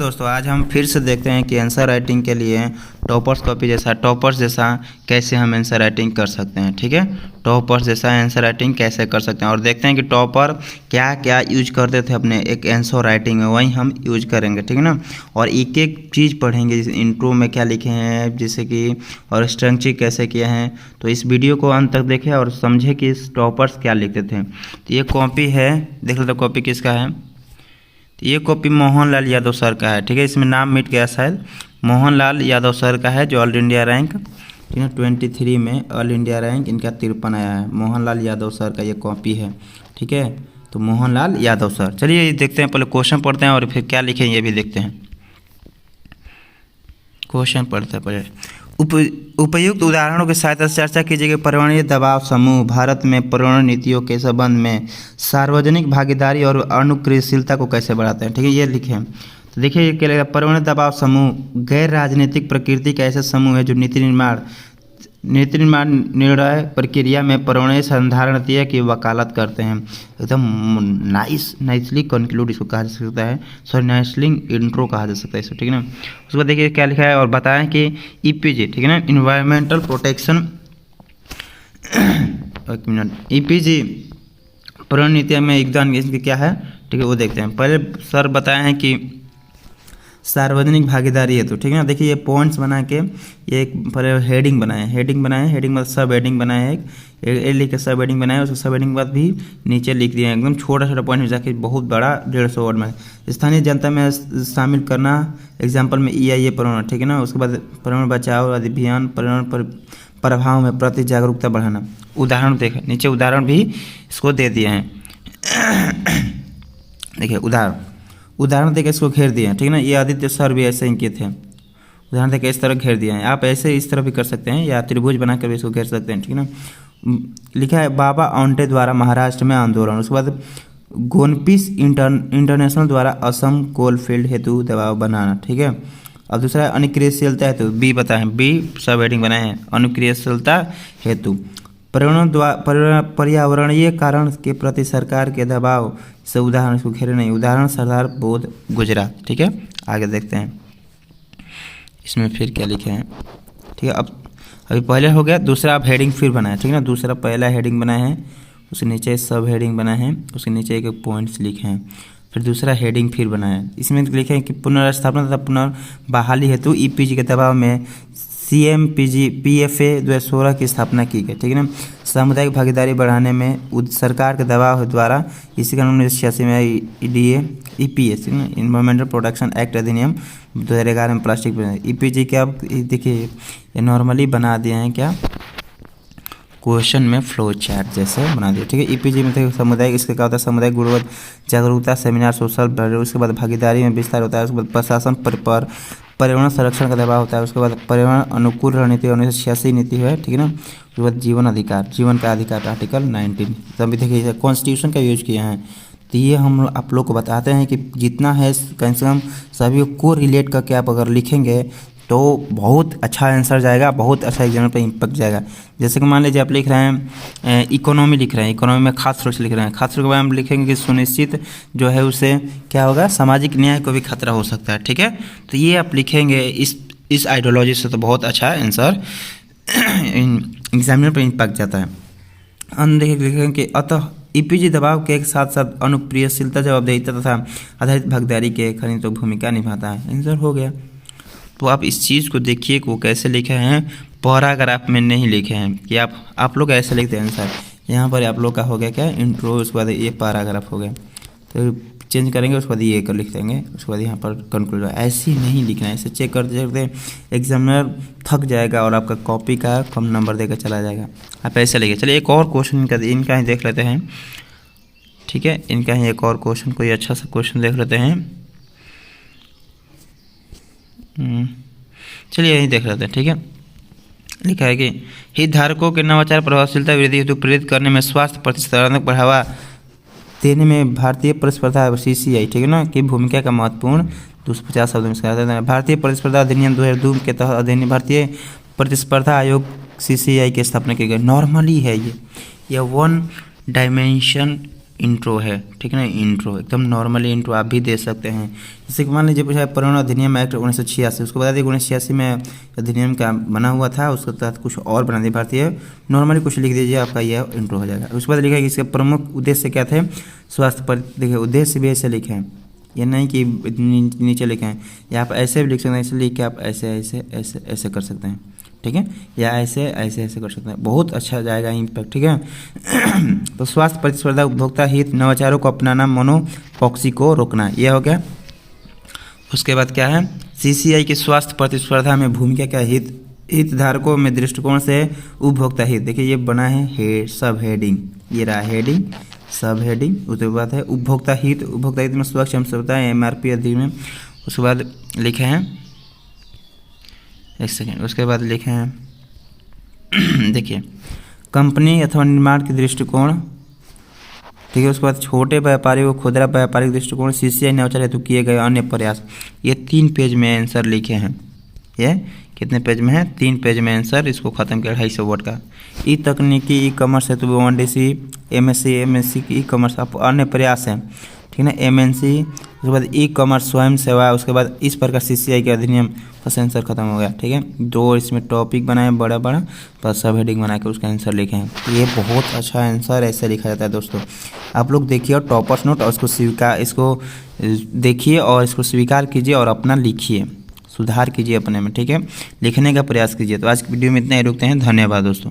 दोस्तों, आज हम फिर से देखते हैं कि आंसर राइटिंग के लिए टॉपर्स जैसा कैसे हम आंसर राइटिंग कर सकते हैं। ठीक है, टॉपर्स जैसा आंसर राइटिंग कैसे कर सकते हैं और देखते हैं कि टॉपर क्या क्या यूज करते थे अपने एक आंसर राइटिंग में, वही हम यूज करेंगे। ठीक है ना, और एक एक चीज़ पढ़ेंगे, जैसे इंट्रो में क्या लिखे हैं, जैसे कि और स्ट्रक्चर कैसे किए हैं। तो इस वीडियो को अंत तक देखें और समझे कि इस टॉपर्स क्या लिखते थे। तो ये कॉपी है, देख लो तो कॉपी किसका है। तो ये कॉपी मोहनलाल यादव सर का है। ठीक है, इसमें नाम मिट गया शायद, मोहनलाल यादव सर का है, जो ऑल इंडिया रैंक 23 में ऑल इंडिया रैंक इनका 53 आया है। मोहनलाल यादव सर का ये कॉपी है। ठीक है, तो मोहनलाल यादव सर। चलिए देखते हैं, पहले क्वेश्चन पढ़ते हैं और फिर क्या लिखे ये भी देखते हैं। क्वेश्चन पढ़ते हैं पहले। उपयुक्त उदाहरणों की सहायता से चर्चा कीजिए कि पर्यावरणीय दबाव समूह भारत में पर्यावरण नीतियों के संबंध में सार्वजनिक भागीदारी और अनुक्रियाशीलता को कैसे बढ़ाते हैं। ठीक है, ये लिखे। तो देखिए ये क्या लगेगा, पर्यावरणीय दबाव समूह गैर राजनीतिक प्रकृति का ऐसा समूह है जो नीति निर्माण निर्णय प्रक्रिया में पर्यावरणीय संधारणीय की वकालत करते हैं। एकदम नाइसली कंक्लूड इसको कहा जा सकता है, नाइसली इंट्रो कहा जा सकता है इसको। ठीक है ना, उसके बाद देखिए क्या लिखा है और बताएं कि ईपीजी, ठीक है ना, इन्वायरमेंटल प्रोटेक्शन ईपीजी पर्यावरण नीति में योगदान इसकी क्या है। ठीक है, वो देखते हैं। पहले सर बताए हैं कि सार्वजनिक भागीदारी है। तो ठीक है ना, देखिए ये पॉइंट्स बना के ये एक पहले हेडिंग बनाए, हेडिंग बाद सब हेडिंग बनाए, एक लिख के सब हेडिंग बनाए, उसको सब हेडिंग बाद भी नीचे लिख दिए एकदम छोटा छोटा पॉइंट में जाके, बहुत बड़ा 150 वर्ड में। स्थानीय जनता में शामिल करना, एग्जाम्पल में EIA पर्यावरण। ठीक है ना, उसके बाद पर्यावरण बचाओ अभियान, पर्यावरण प्रभाव में प्रति जागरूकता बढ़ाना। उदाहरण देखें, नीचे उदाहरण भी इसको दे दिए हैं। देखिए उदाहरण देकर इसको घेर दिए हैं। ठीक है ना, ये आदित्य सर भी ऐसे ही किए थे, उदाहरण देकर इस तरह घेर दिए हैं। आप ऐसे इस तरह भी कर सकते हैं या त्रिभुज बनाकर भी इसको घेर सकते हैं। ठीक है ना, लिखा है बाबा ऑन्टे द्वारा महाराष्ट्र में आंदोलन। उसके बाद गोनपीस इंटरनेशनल द्वारा असम कोलफील्ड हेतु दबाव बनाना। ठीक है, अब दूसरा अनुक्रियाशीलता हेतु, बी बताएं, बी सब हेडिंग बनाए हैं, अनुक्रियाशीलता हेतु पर्यावरणीय कारण के प्रति सरकार के दबाव से उदाहरण, इसको घेरे नहीं, उदाहरण सरदार बोध गुजरात। ठीक है, आगे देखते हैं इसमें फिर क्या लिखे हैं। ठीक है, अब अभी पहले हो गया, दूसरा आप हेडिंग फिर बनाए। ठीक है ना, दूसरा पहला हेडिंग बनाए हैं, उसके नीचे सब हेडिंग बनाए हैं, उसके नीचे एक पॉइंट्स लिखे हैं, फिर दूसरा हेडिंग फिर बनाए हैं। इसमें लिखे हैं कि पुनर्स्थापना तथा पुनर्बहाली हेतु EPG के दबाव में CMPFA 2016 की स्थापना की गई। ठीक है ना, सामुदायिक भागीदारी बढ़ाने में सरकार के दबाव द्वारा इसी कानून 1986 में EPS इन्वायरमेंटल प्रोटेक्शन एक्ट अधिनियम 2011 में प्लास्टिक EPG क्या, देखिए ये नॉर्मली बना दिए हैं क्या, क्वेश्चन में फ्लो चार्ट जैसे बना दिया। ठीक है, EPG में देखिए सामुदायिक, इसका क्या होता है, सामुदायिक गुणवत्ता जागरूकता सेमिनार सोशल, उसके बाद भागीदारी में विस्तार होता है, उसके बाद प्रशासन पर पर्यावरण संरक्षण का दबाव होता है, उसके बाद पर्यावरण अनुकूल रणनीति 1986 नीति है। ठीक है ना, उसके बाद जीवन अधिकार, जीवन का अधिकार आर्टिकल 19, तभी देखिए कॉन्स्टिट्यूशन का यूज किए हैं। तो ये हम आप लोग को बताते हैं कि जितना है कम से कम सभी को रिलेट करके आप अगर लिखेंगे तो बहुत अच्छा आंसर जाएगा, बहुत अच्छा एग्जाम पर इम्पैक्ट जाएगा। जैसे कि मान लीजिए आप लिख रहे हैं इकोनॉमी लिख रहे हैं, इकोनॉमी में खास रूप से लिख रहे हैं, खास रूप के बारे में लिखेंगे कि सुनिश्चित जो है उससे क्या होगा, सामाजिक न्याय को भी खतरा हो सकता है। ठीक है, तो ये आप लिखेंगे इस आइडियोलॉजी से, तो बहुत अच्छा आंसर एग्जामिनर पर इम्पैक्ट जाता है। अन्य लिखेंगे कि अतः EPG दबाव के साथ साथ अनुक्रियाशीलता, जवाबदेहिता तथा आधारित भागीदारी के खनिज तो भूमिका निभाता है। आंसर हो गया। तो आप इस चीज़ को देखिए कि वो कैसे लिखे हैं, पैराग्राफ में नहीं लिखे हैं कि आप लोग ऐसे लिखते हैं आंसर। यहाँ पर आप लोग का हो गया क्या, इंट्रो, उसके बाद ये पैराग्राफ हो गया, तो चेंज करेंगे, उसके बाद ये कर लिख देंगे, उसके बाद यहाँ पर कंक्लूजन। ऐसे नहीं लिखना है, ऐसे चेक करते एग्जामिनर थक जाएगा और आपका कॉपी का कम नंबर देकर चला जाएगा। आप ऐसे लिखिए। चलिए एक और क्वेश्चन इनका ही देख लेते हैं। ठीक है, इनका ही एक और क्वेश्चन, कोई अच्छा सा क्वेश्चन देख लेते हैं। चलिए यही देख लेते हैं। ठीक है, लिखा है कि हितधारकों के नवाचार प्रभावशीलता वृद्धि हेतु प्रेरित करने में स्वास्थ्य प्रतिस्पर्धा बढ़ावा देने में भारतीय प्रतिस्पर्धा CCI, ठीक है ना, की भूमिका का महत्वपूर्ण 250 शब्द में कहते हैं। भारतीय प्रतिस्पर्धा अधिनियम 2002 के तहत अधिनियम भारतीय प्रतिस्पर्धा आयोग CCI की स्थापना की गई। नॉर्मली है ये 1 डायमेंशन इंट्रो है, ठीक है ना, इंट्रो एकदम नॉर्मली इंट्रो आप भी दे सकते हैं। जैसे कि मान लीजिए पूछा है पर्यावरण अधिनियम एक्ट 1986, उसको बता दिए 1986 में अधिनियम का बना हुआ था, उसके तहत कुछ और बना दी भारतीय, नॉर्मली कुछ लिख दीजिए, आपका यह इंट्रो हो जाएगा। उसके बाद लिखा है कि इसके प्रमुख उद्देश्य क्या थे, स्वास्थ्य पर, देखिए उद्देश्य भी ऐसे लिखे हैं, ये नहीं कि नीचे लिखे हैं, या आप ऐसे भी लिख सकते हैं, ऐसे लिख के आप ऐसे ऐसे ऐसे ऐसे कर सकते हैं, ठीक है, या ऐसे ऐसे ऐसे कर सकते हैं, बहुत अच्छा जाएगा इम्पैक्ट, ठीक है। तो स्वास्थ्य प्रतिस्पर्धा, उपभोक्ता हित, नवाचारों को अपनाना, मोनोपॉक्सी को रोकना, यह हो गया। उसके बाद क्या है, सीसीआई की स्वास्थ्य प्रतिस्पर्धा में भूमिका क्या, हितधारकों में दृष्टिकोण से उपभोक्ता हित, देखिए ये बना है सब हेडिंग, ये रहा हेडिंग सब हेडिंग। उसके बाद है उपभोक्ता हित में स्वच्छ एवं स्वच्छता एमआरपी अधिनियम। उसके बाद लिखे हैं, एक सेकेंड, उसके बाद लिखे हैं देखिए कंपनी अथवा निर्माण के दृष्टिकोण, ठीक है। उसके बाद छोटे व्यापारी व खुदरा व्यापारिक दृष्टिकोण, सीसीआई नवाचार हेतु किए गए अन्य प्रयास, ये 3 पेज में आंसर लिखे हैं। ये कितने पेज में है, 3 पेज में आंसर, इसको खत्म किया 250 वर्ड का। ई तकनीकी, ई कॉमर्स हेतु ONDC, MSc की ई कॉमर्स अन्य प्रयास है, ठीक है ना, MNC। उसके बाद ई कॉमर्स स्वयं सेवा, उसके बाद इस प्रकार सीसीआई के अधिनियम, बस आंसर खत्म हो गया, ठीक है। 2 इसमें टॉपिक बनाए बड़ा बड़ा, बस सब हेडिंग बना के उसका आंसर लिखे हैं। ये बहुत अच्छा आंसर ऐसे लिखा जाता है दोस्तों। आप लोग देखिए और टॉपर्स नोट और इसको देखिए और इसको स्वीकार कीजिए और अपना लिखिए, सुधार कीजिए अपने में, ठीक है, लिखने का प्रयास कीजिए। तो आज की वीडियो में इतना ही रुकते हैं, धन्यवाद दोस्तों।